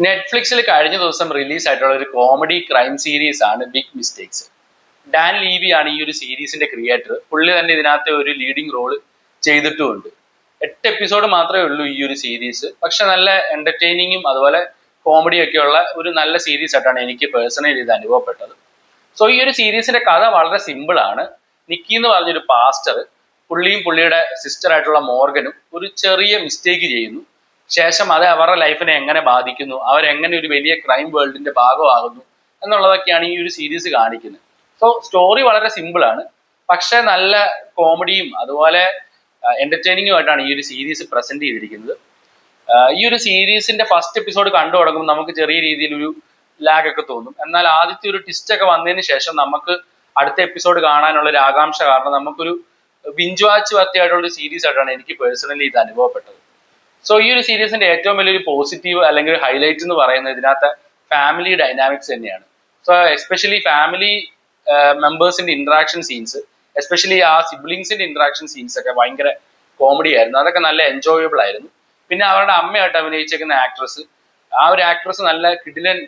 നെറ്റ്ഫ്ലിക്സിൽ കഴിഞ്ഞ ദിവസം റിലീസ് ആയിട്ടുള്ള ഒരു കോമഡി ക്രൈം സീരീസ് ആണ് ബിഗ് മിസ്റ്റേക്സ്. ഡാൻ ലീവി ആണ് ഈ ഒരു സീരീസിന്റെ ക്രിയേറ്റർ. പുള്ളി തന്നെ ഇതിനകത്ത് ഒരു ലീഡിങ് റോള് ചെയ്തിട്ടുമുണ്ട്. 8 എപ്പിസോഡ് മാത്രമേ ഉള്ളൂ ഈ ഒരു സീരീസ്. പക്ഷെ നല്ല എന്റർടൈനിങ്ങും അതുപോലെ കോമഡിയും ഒക്കെ ഉള്ള ഒരു നല്ല സീരീസ് ആയിട്ടാണ് എനിക്ക് പേഴ്സണലി ഇത് അനുഭവപ്പെട്ടത്. സോ ഈ ഒരു സീരീസിന്റെ കഥ വളരെ സിമ്പിൾ ആണ്. നിക്കി എന്ന് പറഞ്ഞൊരു പാസ്റ്റർ, പുള്ളിയും പുള്ളിയുടെ സിസ്റ്റർ ആയിട്ടുള്ള മോർഗനും ഒരു ചെറിയ മിസ്റ്റേക്ക് ചെയ്യുന്നു. ശേഷം അത് അവരുടെ ലൈഫിനെ എങ്ങനെ ബാധിക്കുന്നു, അവരെങ്ങനെ ഒരു വലിയ ക്രൈം വേൾഡിന്റെ ഭാഗമാകുന്നു എന്നുള്ളതൊക്കെയാണ് ഈ ഒരു സീരീസ് കാണിക്കുന്നത്. സോ സ്റ്റോറി വളരെ സിമ്പിൾ ആണ്, പക്ഷെ നല്ല കോമഡിയും അതുപോലെ എന്റർടൈനിങ്ങുമായിട്ടാണ് ഈ ഒരു സീരീസ് പ്രസന്റ് ചെയ്തിരിക്കുന്നത്. ഈ ഒരു സീരീസിന്റെ ഫസ്റ്റ് എപ്പിസോഡ് കണ്ടു തുടങ്ങുമ്പോൾ നമുക്ക് ചെറിയ രീതിയിലൊരു ലാഗ് ഒക്കെ തോന്നും. എന്നാൽ ആദ്യത്തെ ഒരു ട്വിസ്റ്റ് ഒക്കെ വന്നതിന് ശേഷം നമുക്ക് അടുത്ത എപ്പിസോഡ് കാണാനുള്ള ഒരു ആകാംക്ഷ കാരണം നമുക്കൊരു ബിഞ്ച് വാച്ച് വർത്തിയായിട്ടുള്ള ഒരു സീരീസ് ആയിട്ടാണ് എനിക്ക് പേഴ്സണലി ഇത് അനുഭവപ്പെട്ടത്. സോ ഈ ഒരു സീരീസിന്റെ ഏറ്റവും വലിയൊരു പോസിറ്റീവ് അല്ലെങ്കിൽ ഒരു ഹൈലൈറ്റ് എന്ന് പറയുന്നത് ഇതിനകത്ത് ഫാമിലി ഡൈനാമിക്സ് തന്നെയാണ്. സോ എസ്പെഷ്യലി ഫാമിലി മെമ്പേഴ്സിന്റെ ഇന്ററാക്ഷൻ സീൻസ്, എസ്പെഷ്യലി ആ സിബ്ലിങ്സിന്റെ ഇന്ററാക്ഷൻ സീൻസ് ഒക്കെ ഭയങ്കര കോമഡി ആയിരുന്നു. അതൊക്കെ നല്ല എൻജോയബിൾ ആയിരുന്നു. പിന്നെ അവരുടെ അമ്മയായിട്ട് അഭിനയിച്ചേക്കുന്ന ആക്ട്രസ്, ആ ഒരു ആക്ട്രസ് നല്ല കിടിലൻ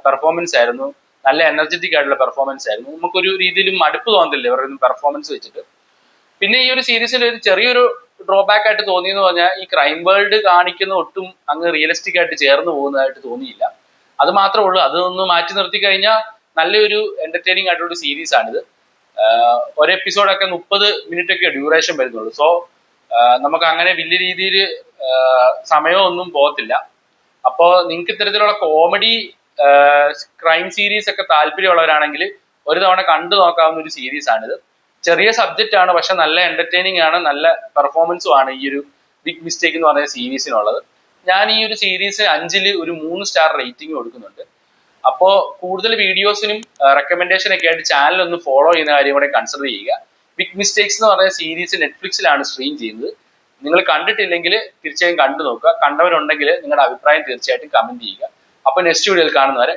പെർഫോമൻസ് ആയിരുന്നു, നല്ല എനർജറ്റിക് ആയിട്ടുള്ള പെർഫോമൻസ് ആയിരുന്നു. നമുക്കൊരു രീതിയിലും മടുപ്പ് തോന്നില്ല ഇവരുടെ പെർഫോമൻസ് വെച്ചിട്ട്. പിന്നെ ഈ ഒരു സീരീസിൽ ഒരു ചെറിയൊരു ഡ്രോബാക്ക് ആയിട്ട് തോന്നിയെന്ന് പറഞ്ഞാൽ ഈ ക്രൈം വേൾഡ് കാണിക്കുന്ന ഒട്ടും അങ്ങ് റിയലിസ്റ്റിക് ആയിട്ട് ചേർന്ന് പോകുന്നതായിട്ട് തോന്നിയില്ല. അത് മാത്രമേ ഉള്ളൂ. അതൊന്ന് മാറ്റി നിർത്തി കഴിഞ്ഞാൽ നല്ലൊരു എന്റർടൈനിങ് ആയിട്ടുള്ള ഒരു സീരീസ് ആണിത്. ഒരു എപ്പിസോഡൊക്കെ 30 മിനിറ്റ് ഒക്കെ ഡ്യൂറേഷൻ വരുന്നുള്ളൂ. സോ നമുക്ക് അങ്ങനെ വലിയ രീതിയിൽ സമയമൊന്നും പോകത്തില്ല. അപ്പോൾ നിങ്ങൾക്ക് ഇത്തരത്തിലുള്ള കോമഡി ക്രൈം സീരീസ് ഒക്കെ താല്പര്യമുള്ളവരാണെങ്കിൽ ഒരു തവണ കണ്ടു നോക്കാവുന്ന ഒരു സീരീസ് ആണിത്. ചെറിയ സബ്ജക്റ്റ് ആണ്, പക്ഷെ നല്ല എന്റർടൈനിങ് ആണ്, നല്ല പെർഫോമൻസും ആണ് ഈ ഒരു ബിഗ് മിസ്റ്റേക്ക് എന്ന് പറയുന്ന സീരീസിനുള്ളത്. ഞാൻ ഈ ഒരു സീരീസ് 5ൽ ഒരു 3 സ്റ്റാർ റേറ്റിംഗ് കൊടുക്കുന്നുണ്ട്. അപ്പോൾ കൂടുതൽ വീഡിയോസിനും റെക്കമെൻഡേഷൻ ഒക്കെ ആയിട്ട് ചാനൽ ഒന്ന് ഫോളോ ചെയ്യുന്ന കാര്യം കൂടെ കൺസിഡർ ചെയ്യുക. ബിഗ് മിസ്റ്റേക്സ് എന്ന് പറയുന്ന സീരീസ് നെറ്റ്ഫ്ലിക്സിലാണ് സ്ട്രീം ചെയ്യുന്നത്. നിങ്ങൾ കണ്ടിട്ടില്ലെങ്കിൽ തീർച്ചയായും കണ്ടു നോക്കുക. കണ്ടവരുണ്ടെങ്കിൽ നിങ്ങളുടെ അഭിപ്രായം തീർച്ചയായിട്ടും കമന്റ് ചെയ്യുക. അപ്പോൾ നെക്സ്റ്റ് വീഡിയോയിൽ കാണുന്നവരെ